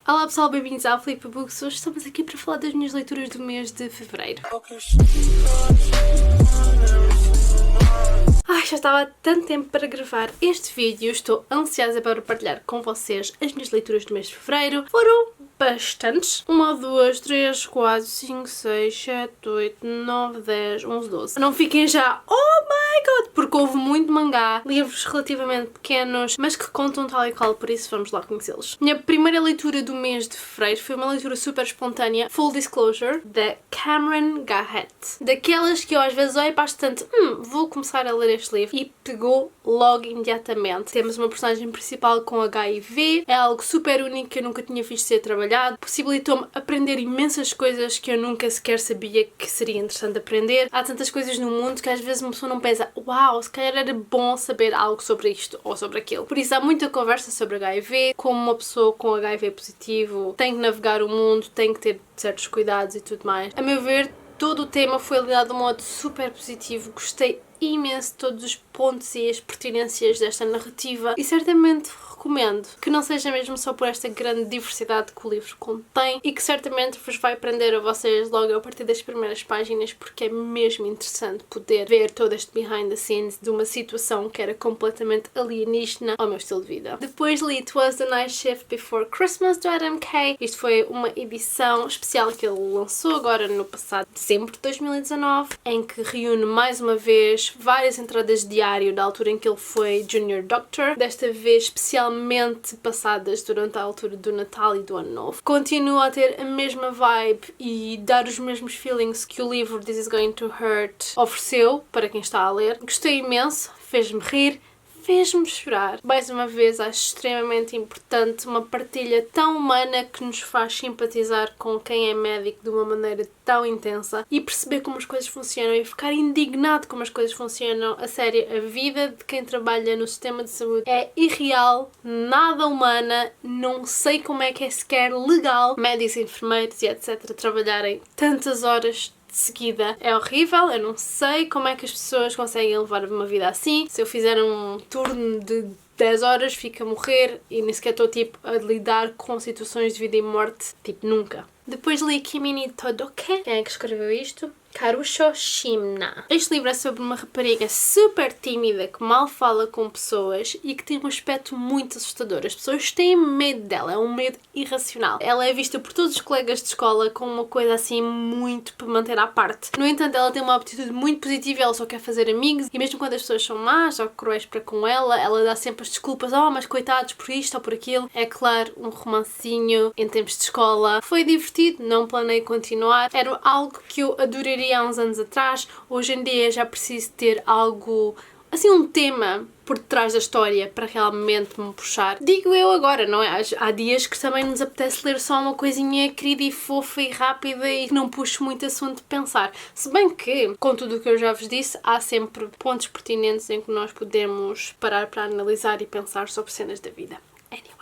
Olá pessoal, bem-vindos ao Flipabooks. Hoje estamos aqui para falar das minhas leituras do mês de fevereiro. Ai, já estava há tanto tempo para gravar este vídeo, estou ansiosa para partilhar com vocês as minhas leituras do mês de fevereiro. Foram bastantes. 1, 2, 3, 4, 5, 6, 7, 8, 9, 10, 11, 12. Não fiquem já, oh my god, porque houve muito mangá, livros relativamente pequenos, mas que contam tal e qual, por isso vamos lá conhecê-los. Minha primeira leitura do mês de fevereiro foi uma leitura super espontânea, Full Disclosure, da Cameron Gahet. Daquelas que eu às vezes olho bastante, vou começar a ler este livro, e pegou logo imediatamente. Temos uma personagem principal com HIV, é algo super único que eu nunca tinha visto ser trabalhado, possibilitou-me aprender imensas coisas que eu nunca sequer sabia que seria interessante aprender. Há tantas coisas no mundo que às vezes uma pessoa não pensa, uau, se calhar era bom saber algo sobre isto ou sobre aquilo. Por isso há muita conversa sobre HIV, como uma pessoa com HIV positivo tem que navegar o mundo, tem que ter certos cuidados e tudo mais. A meu ver, todo o tema foi lidado de um modo super positivo, gostei imenso de todos os pontos e as pertinências desta narrativa e certamente recomendo que não seja mesmo só por esta grande diversidade que o livro contém e que certamente vos vai prender a vocês logo a partir das primeiras páginas, porque é mesmo interessante poder ver todo este behind the scenes de uma situação que era completamente alienígena ao meu estilo de vida. Depois li It Was the Night Shift Before Christmas, do Adam Kay. Isto foi uma edição especial que ele lançou agora no passado dezembro de 2019, em que reúne mais uma vez várias entradas de diário da altura em que ele foi Junior Doctor, desta vez especialmente passadas durante a altura do Natal e do Ano Novo. Continua a ter a mesma vibe e dar os mesmos feelings que o livro This Is Going to Hurt ofereceu para quem está a ler. Gostei imenso, fez-me rir, fez-me chorar. Mais uma vez, acho extremamente importante uma partilha tão humana que nos faz simpatizar com quem é médico de uma maneira tão intensa e perceber como as coisas funcionam e ficar indignado como as coisas funcionam. A sério, a vida de quem trabalha no sistema de saúde é irreal, nada humana, não sei como é que é sequer legal médicos, enfermeiros e etc. trabalharem tantas horas de seguida. É horrível, eu não sei como é que as pessoas conseguem levar uma vida assim. Se eu fizer um turno de 10 horas, fico a morrer e nem sequer estou tipo a lidar com situações de vida e morte, tipo nunca. Depois li Kimi ni Todoke. Quem é que escreveu isto? Karusho Shimna. Este livro é sobre uma rapariga super tímida que mal fala com pessoas e que tem um aspecto muito assustador. As pessoas têm medo dela, é um medo irracional. Ela é vista por todos os colegas de escola como uma coisa assim muito para manter à parte. No entanto, ela tem uma aptitude muito positiva, ela só quer fazer amigos e mesmo quando as pessoas são más ou cruéis para com ela dá sempre as desculpas, oh, mas coitados por isto ou por aquilo. É claro, um romancinho em tempos de escola. Foi divertido, não planei continuar. Era algo que eu adoraria há uns anos atrás. Hoje em dia já preciso ter algo, assim, um tema por detrás da história para realmente me puxar. Digo eu agora, não é? Há dias que também nos apetece ler só uma coisinha querida e fofa e rápida e que não puxo muito assunto de pensar. Se bem que, com tudo o que eu já vos disse, há sempre pontos pertinentes em que nós podemos parar para analisar e pensar sobre cenas da vida. Anyway.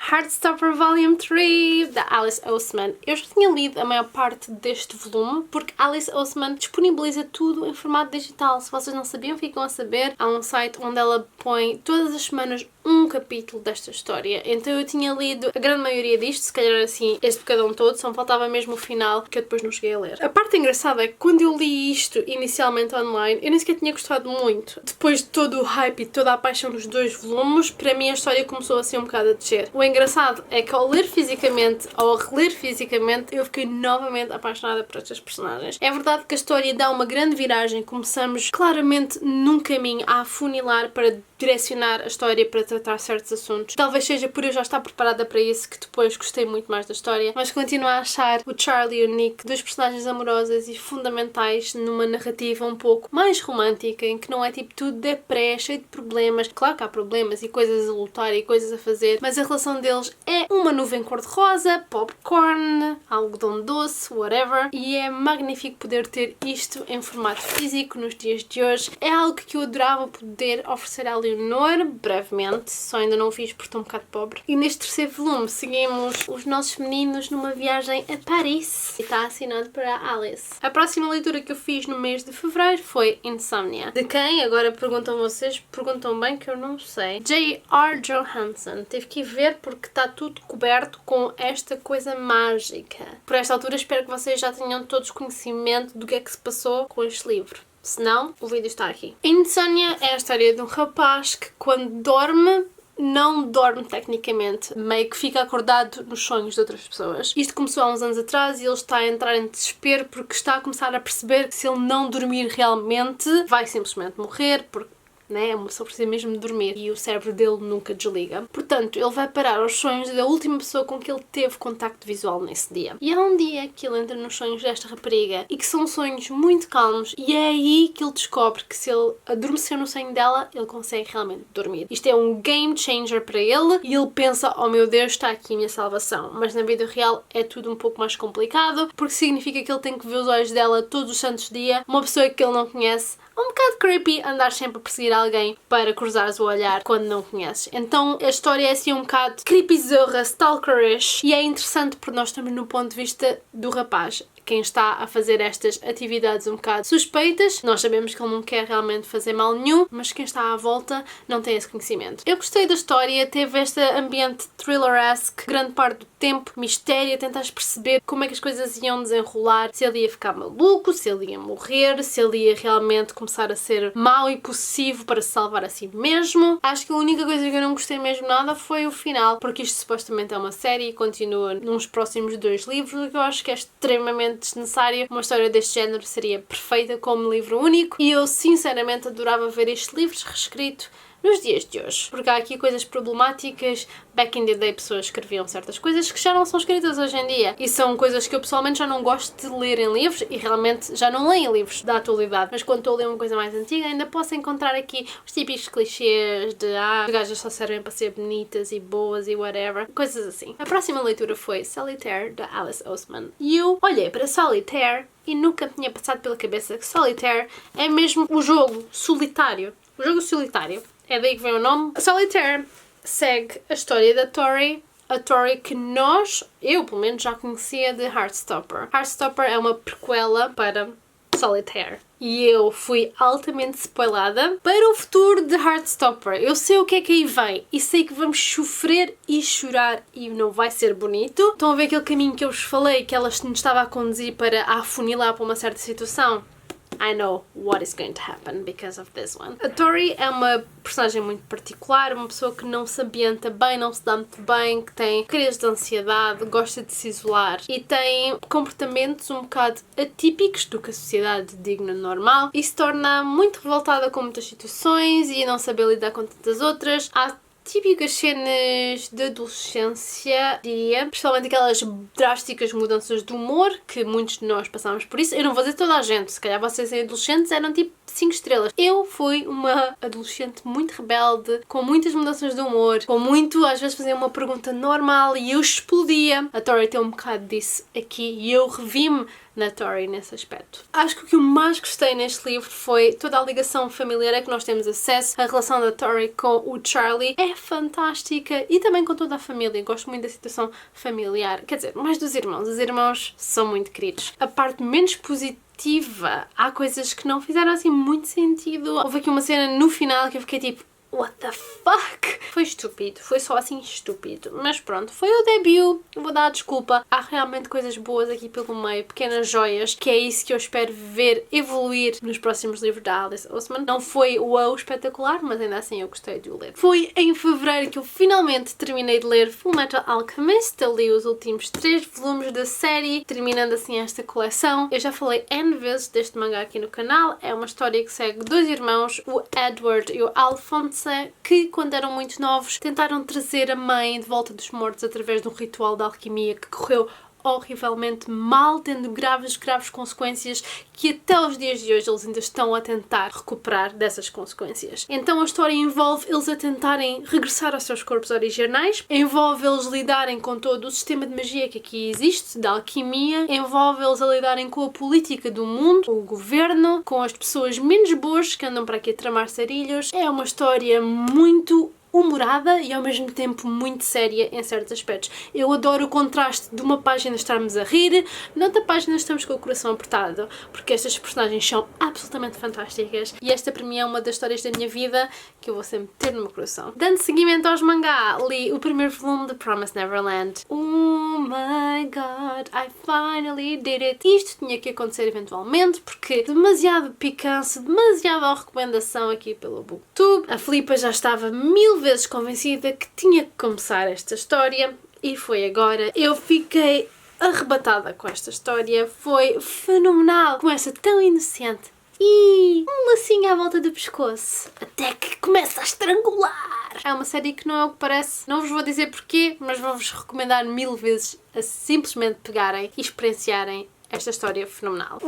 Heartstopper Volume 3, da Alice Oseman. Eu já tinha lido a maior parte deste volume porque Alice Oseman disponibiliza tudo em formato digital. Se vocês não sabiam, ficam a saber. Há um site onde ela põe todas as semanas um capítulo desta história. Então eu tinha lido a grande maioria disto, se calhar assim, este bocadão todo, só me faltava mesmo o final que eu depois não cheguei a ler. A parte engraçada é que quando eu li isto inicialmente online, eu nem sequer tinha gostado muito. Depois de todo o hype e toda a paixão dos 2 volumes, para mim a história começou assim um bocado a descer. O engraçado é que ao ler fisicamente, ou ao reler fisicamente, eu fiquei novamente apaixonada por estas personagens. É verdade que a história dá uma grande viragem, começamos claramente num caminho a afunilar para direcionar a história para tratar certos assuntos. Talvez seja por eu já estar preparada para isso que depois gostei muito mais da história, mas continuo a achar o Charlie e o Nick 2 personagens amorosas e fundamentais numa narrativa um pouco mais romântica, em que não é tipo tudo deprê, cheio de problemas. Claro que há problemas e coisas a lutar e coisas a fazer, mas a relação deles é uma nuvem cor-de-rosa, popcorn, algodão doce, whatever, e é magnífico poder ter isto em formato físico nos dias de hoje. É algo que eu adorava poder oferecer à Leonor, brevemente, só ainda não o fiz porque estou um bocado pobre. E neste terceiro volume seguimos os nossos meninos numa viagem a Paris e está assinado para a Alice. A próxima leitura que eu fiz no mês de fevereiro foi Insomnia. De quem? Agora perguntam vocês, perguntam bem que eu não sei. J.R. Johansson. Tive que ir ver porque está tudo coberto com esta coisa mágica. Por esta altura espero que vocês já tenham todos conhecimento do que é que se passou com este livro. Se não, o vídeo está aqui. Insomnia é a história de um rapaz que quando dorme, não dorme tecnicamente, meio que fica acordado nos sonhos de outras pessoas. Isto começou há uns anos atrás e ele está a entrar em desespero porque está a começar a perceber que se ele não dormir realmente, vai simplesmente morrer, porque né? Uma pessoa precisa mesmo de dormir e o cérebro dele nunca desliga. Portanto, ele vai parar aos sonhos da última pessoa com que ele teve contacto visual nesse dia. E há um dia que ele entra nos sonhos desta rapariga e que são sonhos muito calmos e é aí que ele descobre que se ele adormecer no sonho dela, ele consegue realmente dormir. Isto é um game changer para ele e ele pensa, oh meu Deus, está aqui a minha salvação. Mas na vida real é tudo um pouco mais complicado porque significa que ele tem que ver os olhos dela todos os santos dias, uma pessoa que ele não conhece. Um bocado creepy andar sempre a perseguir alguém para cruzares o olhar quando não conheces. Então a história é assim um bocado creepyzorra, stalkerish e é interessante porque nós estamos no ponto de vista do rapaz. Quem está a fazer estas atividades um bocado suspeitas, nós sabemos que ele não quer realmente fazer mal nenhum, mas quem está à volta não tem esse conhecimento. Eu gostei da história, teve este ambiente thriller-esque, grande parte do tempo, mistério, tentas perceber como é que as coisas iam desenrolar, se ele ia ficar maluco, se ele ia morrer, se ele ia realmente começar a ser mau e possessivo para se salvar a si mesmo. Acho que a única coisa que eu não gostei mesmo nada foi o final, porque isto supostamente é uma série e continua nos próximos 2 livros, o que eu acho que é extremamente desnecessário. Uma história deste género seria perfeita como livro único e eu sinceramente adorava ver este livro reescrito nos dias de hoje, porque há aqui coisas problemáticas. Back in the day pessoas escreviam certas coisas que já não são escritas hoje em dia e são coisas que eu pessoalmente já não gosto de ler em livros e realmente já não leio livros da atualidade, mas quando estou a ler uma coisa mais antiga ainda posso encontrar aqui os típicos clichês de as gajas só servem para ser bonitas e boas e whatever, coisas assim. A próxima leitura foi Solitaire, da Alice Oseman, e eu olhei para Solitaire e nunca me tinha passado pela cabeça que Solitaire é mesmo o jogo solitário. O jogo solitário. É daí que vem o nome. Solitaire segue a história da Tori. A Tori que eu pelo menos já conhecia de Heartstopper. Heartstopper é uma prequela para Solitaire. E eu fui altamente spoilada para o futuro de Heartstopper. Eu sei o que é que aí vem e sei que vamos sofrer e chorar e não vai ser bonito. Estão a ver aquele caminho que eu vos falei que ela nos estava a conduzir para afunilar para uma certa situação? I know what is going to happen because of this one. A Tori é uma personagem muito particular, uma pessoa que não se ambienta bem, não se dá muito bem, que tem crises de ansiedade, gosta de se isolar e tem comportamentos um bocado atípicos do que a sociedade digna normal e se torna muito revoltada com muitas situações e não saber lidar com tantas outras. Há típicas cenas de adolescência, diria, principalmente aquelas drásticas mudanças de humor que muitos de nós passamos por isso. Eu não vou dizer toda a gente, se calhar vocês em adolescentes eram tipo 5 estrelas. Eu fui uma adolescente muito rebelde, com muitas mudanças de humor, com muito, às vezes fazia uma pergunta normal e eu explodia. A Tori tem um bocado disso aqui e eu revi-me na Tori nesse aspecto. Acho que o que eu mais gostei neste livro foi toda a ligação familiar a que nós temos acesso. A relação da Tori com o Charlie é fantástica e também com toda a família. Gosto muito da situação familiar. Quer dizer, mais dos irmãos. Os irmãos são muito queridos. A parte menos positiva, há coisas que não fizeram assim muito sentido. Houve aqui uma cena no final que eu fiquei tipo, what the fuck? Foi estúpido, foi só assim estúpido. Mas pronto, foi o debut, vou dar a desculpa. Há realmente coisas boas aqui pelo meio, pequenas joias, que é isso que eu espero ver evoluir nos próximos livros da Alice Oseman. Não foi wow espetacular, mas ainda assim eu gostei de o ler. Foi em fevereiro que eu finalmente terminei de ler Fullmetal Alchemist. Eu li os últimos 3 volumes da série, terminando assim esta coleção. Eu já falei N vezes deste mangá aqui no canal. É uma história que segue 2 irmãos, o Edward e o Alphonse, que quando eram muito novos tentaram trazer a mãe de volta dos mortos através de um ritual de alquimia que correu horrivelmente mal, tendo graves consequências que até os dias de hoje eles ainda estão a tentar recuperar dessas consequências. Então a história envolve eles a tentarem regressar aos seus corpos originais, envolve eles lidarem com todo o sistema de magia que aqui existe, da alquimia, envolve eles a lidarem com a política do mundo, o governo, com as pessoas menos boas que andam para aqui a tramar sarilhos. É uma história muito humorada e ao mesmo tempo muito séria em certos aspectos. Eu adoro o contraste de uma página estarmos a rir, noutra página estamos com o coração apertado, porque estas personagens são absolutamente fantásticas e esta para mim é uma das histórias da minha vida que eu vou sempre ter no meu coração. Dando seguimento aos mangá, li o primeiro volume de Promised Neverland. Oh my god, I finally did it! Isto tinha que acontecer eventualmente porque demasiado picância, demasiada recomendação aqui pelo BookTube. A Filipa já estava 1000 vezes convencida que tinha que começar esta história e foi agora. Eu fiquei arrebatada com esta história, foi fenomenal. Começa tão inocente e um lacinho à volta do pescoço até que começa a estrangular. É uma série que não é o que parece, não vos vou dizer porquê, mas vou-vos recomendar 1000 vezes a simplesmente pegarem e experienciarem esta história fenomenal.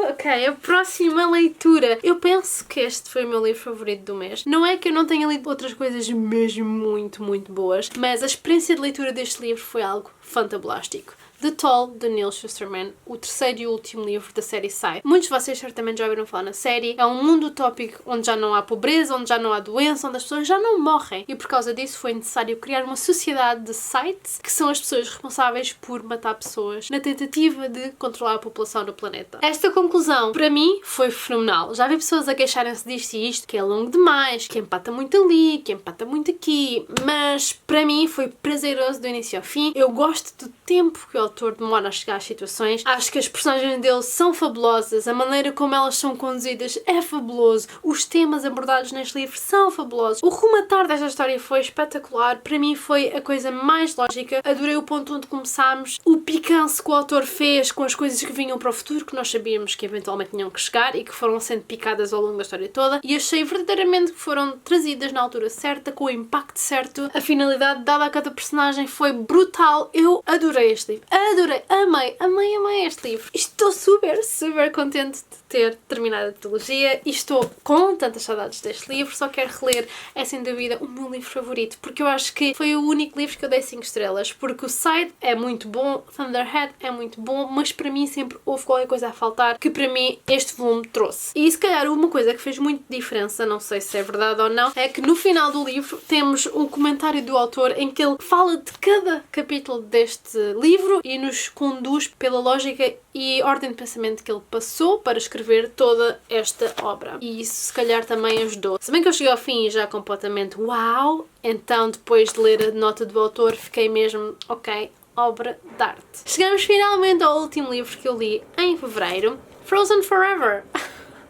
Ok, a próxima leitura. Eu penso que este foi o meu livro favorito do mês. Não é que eu não tenha lido outras coisas mesmo muito boas, mas a experiência de leitura deste livro foi algo fantabulástico. The Toll, de Neil Shusterman, o terceiro e último livro da série Scythe. Muitos de vocês certamente já ouviram falar na série. É um mundo utópico onde já não há pobreza, onde já não há doença, onde as pessoas já não morrem. E por causa disso foi necessário criar uma sociedade de Scythes, que são as pessoas responsáveis por matar pessoas na tentativa de controlar a população do planeta. Esta conclusão, para mim, foi fenomenal. Já vi pessoas a queixarem-se disto e isto, que é longo demais, que empata muito ali, que empata muito aqui, mas para mim foi prazeroso do início ao fim. Eu gosto do tempo que o autor demora a chegar às situações. Acho que as personagens dele são fabulosas, a maneira como elas são conduzidas é fabuloso, os temas abordados neste livro são fabulosos. O rematar desta história foi espetacular, para mim foi a coisa mais lógica. Adorei o ponto onde começámos, o picância que o autor fez com as coisas que vinham para o futuro, que nós sabíamos que eventualmente tinham que chegar e que foram sendo picadas ao longo da história toda, e achei verdadeiramente que foram trazidas na altura certa, com o impacto certo. A finalidade dada a cada personagem foi brutal. Eu adorei este livro. Adorei, amei este livro. Estou super contente de ter terminado a trilogia e estou com tantas saudades deste livro, só quero reler. É sem dúvida o meu livro favorito, porque eu acho que foi o único livro que eu dei 5 estrelas, porque o Scythe é muito bom, Thunderhead é muito bom, mas para mim sempre houve qualquer coisa a faltar que para mim este volume trouxe. E se calhar uma coisa que fez muito diferença, não sei se é verdade ou não, é que no final do livro temos um comentário do autor em que ele fala de cada capítulo deste livro e nos conduz pela lógica e ordem de pensamento que ele passou para escrever toda esta obra. E isso se calhar também ajudou. Se bem que eu cheguei ao fim já completamente uau, então depois de ler a nota do autor fiquei mesmo ok, obra de arte. Chegamos finalmente ao último livro que eu li em fevereiro, Frozen Forever.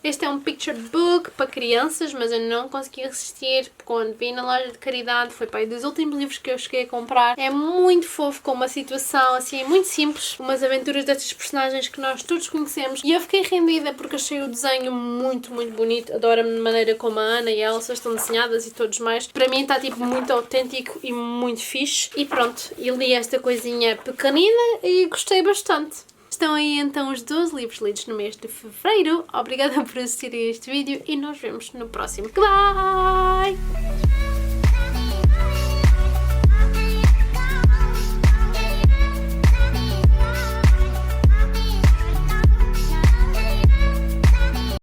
Este é um picture book para crianças, mas eu não consegui resistir quando vi na loja de caridade. Foi para aí dos últimos livros que eu cheguei a comprar. É muito fofo, com uma situação assim muito simples, umas aventuras destes personagens que nós todos conhecemos. E eu fiquei rendida porque achei o desenho muito bonito. Adoro a maneira como a Ana e a Elsa estão desenhadas e todos mais. Para mim está tipo muito autêntico e muito fixe. E pronto, eu li esta coisinha pequenina e gostei bastante. Estão aí então os 12 livros lidos no mês de fevereiro. Obrigada por assistirem a este vídeo e nós vemos no próximo. Goodbye!